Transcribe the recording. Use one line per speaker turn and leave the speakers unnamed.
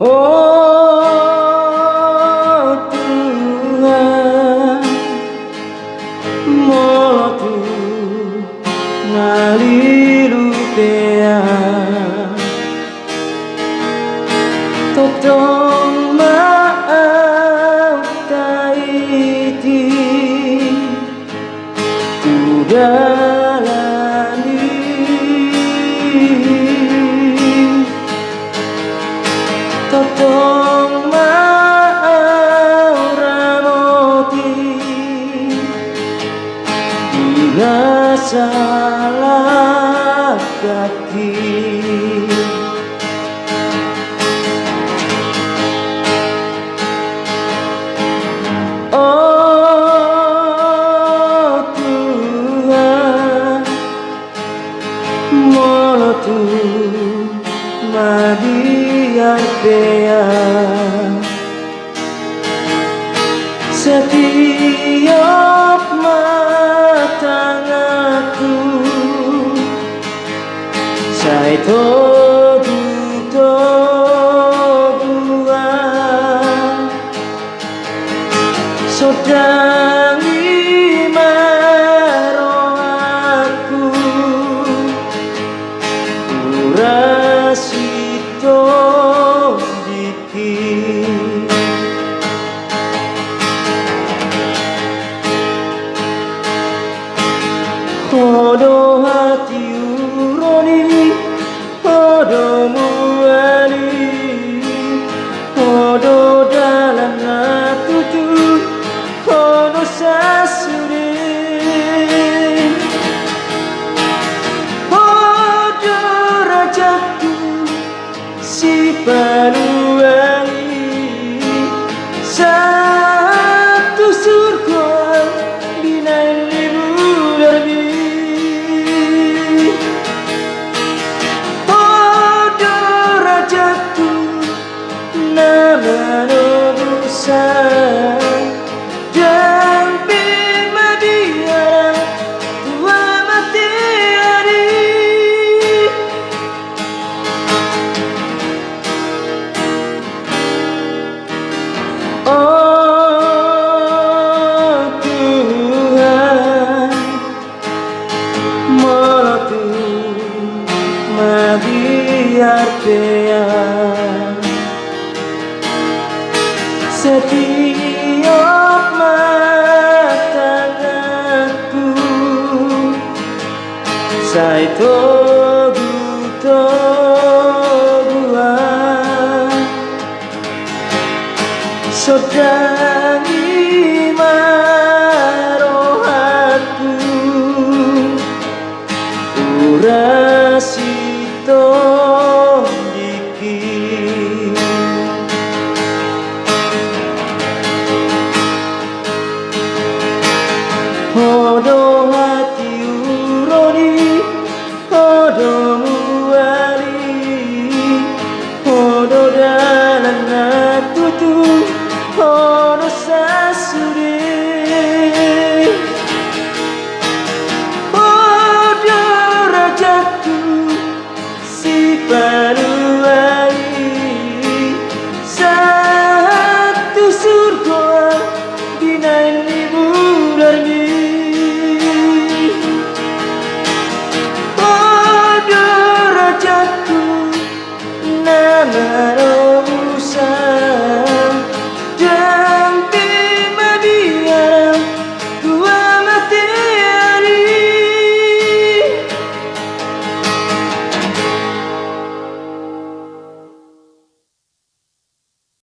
Oh Tuhan, molo tu ngalilu pea totong maaf taiti tu dalani totong maaf ramoti bila salah kaki. Oh Tuhan, molo tu madiar pea setiap matangaku saya togu-toguan sedang imaro aku urasito dikit hodo hati uroni hodo muali hodo dalam hatutu hodo sasuri hodo rajaku si paluali satu surga binain libu darbi hodo rajaku nama nubusa dan bima dia tua mati hari. Oh Tuhan, molo tu madiar pea setiap matangaku saya